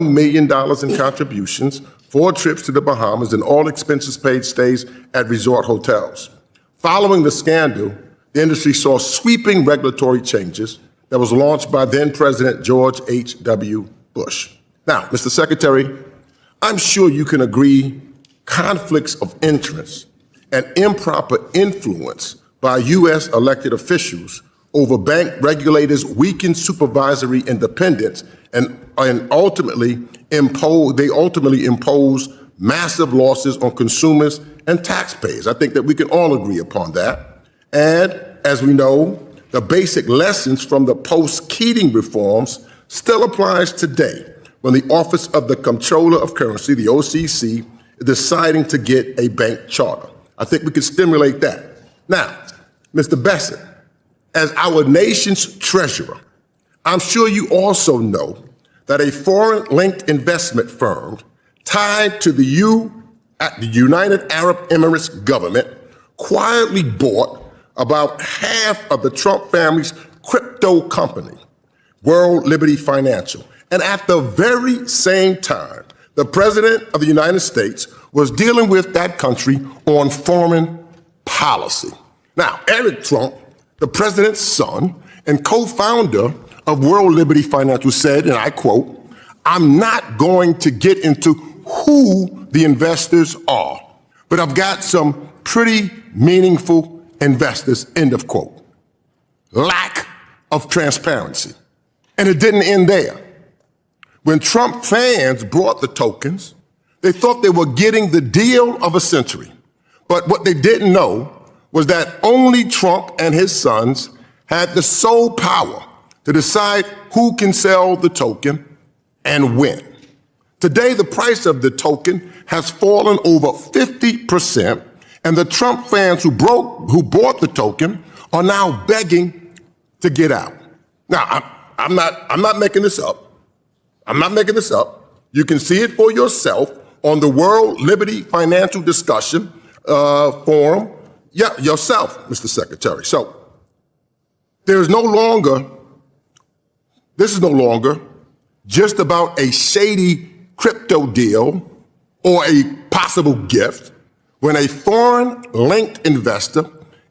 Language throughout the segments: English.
million in contributions, 4 trips to the Bahamas, and all expenses paid stays at resort hotels. Following the scandal, the industry saw sweeping regulatory changes that was launched by then President George H.W. Bush. Now, Mr. Secretary, I'm sure you can agree conflicts of interest and improper influence by U.S. elected officials over bank regulators weaken supervisory independence and ultimately impose massive losses on consumers and taxpayers. I think that we can all agree upon that. And as we know, the basic lessons from the post-Keating reforms still applies today when the Office of the Comptroller of Currency, the OCC, is deciding to get a bank charter. I think we can stimulate that. Now, Mr. Bessent, as our nation's treasurer, I'm sure you also know that a foreign-linked investment firm tied to the United Arab Emirates government quietly bought about half of the Trump family's crypto company, World Liberty Financial. And at the very same time, the President of the United States was dealing with that country on foreign policy. Now, Eric Trump, the president's son and co-founder of World Liberty Financial, said, and I quote, "I'm not going to get into who the investors are, but I've got some pretty meaningful investors," end of quote. Lack of transparency. And it didn't end there. When Trump fans bought the tokens, they thought they were getting the deal of a century. But what they didn't know was that only Trump and his sons had the sole power to decide who can sell the token and when. Today, the price of the token has fallen over 50%, and the Trump fans who bought the token are now begging to get out. Now, I'm not making this up. I'm not making this up. You can see it for yourself on the World Liberty Financial Discussion Forum. Yeah, yourself, Mr. Secretary. So this is no longer just about a shady crypto deal or a possible gift when a foreign-linked investor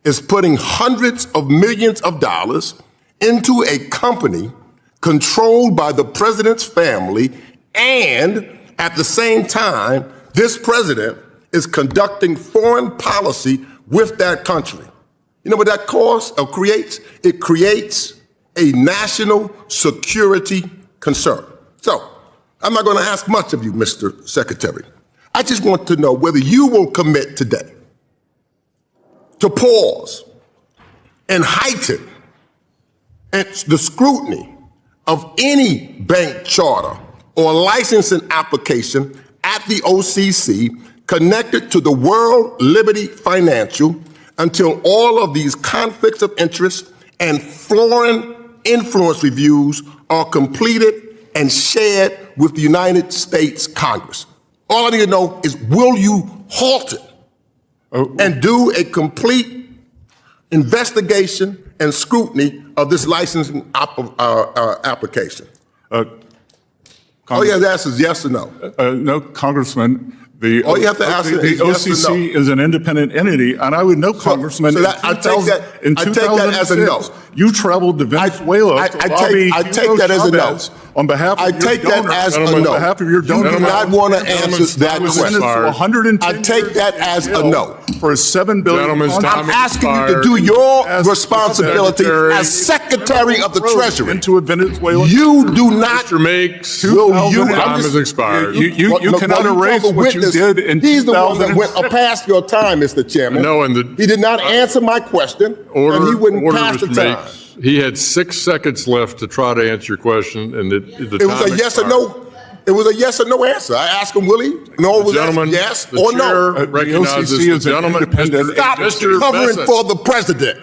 is putting hundreds of millions of dollars into a company controlled by the president's family, and at the same time, this president is conducting foreign policy with that country. You know what that creates? It creates a national security concern. So, I'm not going to ask much of you, Mr. Secretary. I just want to know whether you will commit today to pause and heighten the scrutiny of any bank charter or licensing application at the OCC connected to the World Liberty Financial until all of these conflicts of interest and foreign influence reviews are completed and shared with the United States Congress. All I need to know is, will you halt it and do a complete investigation and scrutiny of this licensing application? All you have to ask is yes or no. No, Congressman. All you have to ask is yes OCC or no. is an independent entity, and I would know, Congressman, I take that as a no. You traveled to Venezuela I take that as a no. On behalf of your donors, on behalf of your donors. You do not want to answer that question. I take that as a no. For a $7 billion. I'm asking you to do your responsibility as Secretary of the Treasury. Into a Venezuelan. You do not. Mr. Meeks, time has expired. You cannot erase what you did in 2006. He's the one that went past your time, Mr. Chairman. No, he did not answer my question, and he wouldn't pass the time. He had 6 seconds left to try to answer your question, and it was a yes or no. It was a yes or no answer. I asked him, will he? No, was yes or no? Recognizes the gentleman. Stop covering for the president.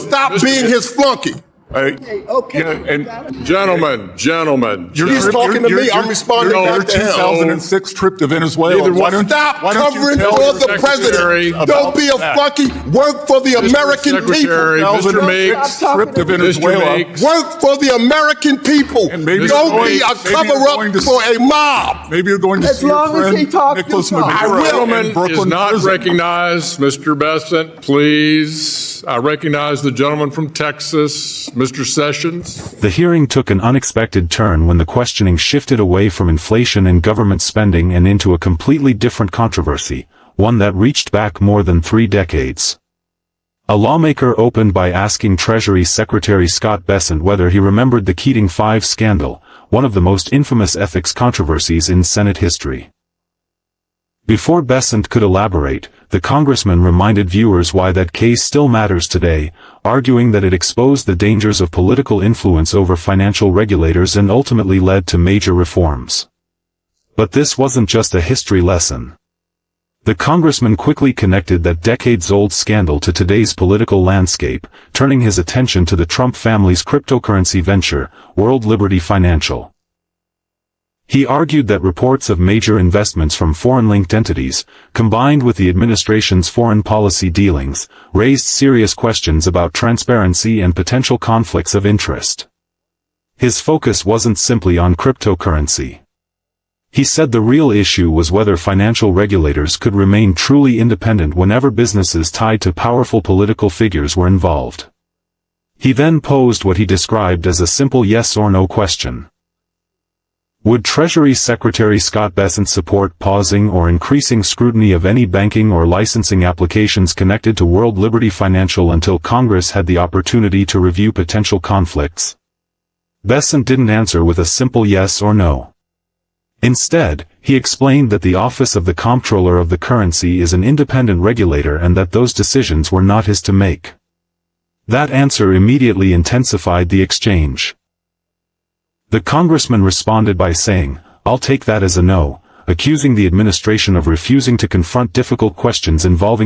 Stop being his flunky. Okay. Yeah, and Gentlemen. He's talking to me. I'm responding your back to him. 2006 trip to Venezuela. Stop covering for the president. Don't be a fucking work for the American Secretary, people. Mr. Meeks, trip to Venezuela. Work for the American people. And maybe Don't be a cover-up for a mob. Maybe you're going to see your friend Nicholas Maduro Gentleman in Brooklyn is not prison. recognized. Mr. Bessent, please. I recognize the gentleman from Texas, Mr. Sessions. The hearing took an unexpected turn when the questioning shifted away from inflation and government spending and into a completely different controversy, one that reached back more than 3 decades. A lawmaker opened by asking Treasury Secretary Scott Bessent whether he remembered the Keating Five scandal, one of the most infamous ethics controversies in Senate history. Before Bessent could elaborate, the congressman reminded viewers why that case still matters today, arguing that it exposed the dangers of political influence over financial regulators and ultimately led to major reforms. But this wasn't just a history lesson. The congressman quickly connected that decades-old scandal to today's political landscape, turning his attention to the Trump family's cryptocurrency venture, World Liberty Financial. He argued that reports of major investments from foreign-linked entities, combined with the administration's foreign policy dealings, raised serious questions about transparency and potential conflicts of interest. His focus wasn't simply on cryptocurrency. He said the real issue was whether financial regulators could remain truly independent whenever businesses tied to powerful political figures were involved. He then posed what he described as a simple yes or no question. Would Treasury Secretary Scott Bessent support pausing or increasing scrutiny of any banking or licensing applications connected to World Liberty Financial until Congress had the opportunity to review potential conflicts? Bessent didn't answer with a simple yes or no. Instead, he explained that the Office of the Comptroller of the Currency is an independent regulator and that those decisions were not his to make. That answer immediately intensified the exchange. The congressman responded by saying, "I'll take that as a no," accusing the administration of refusing to confront difficult questions involving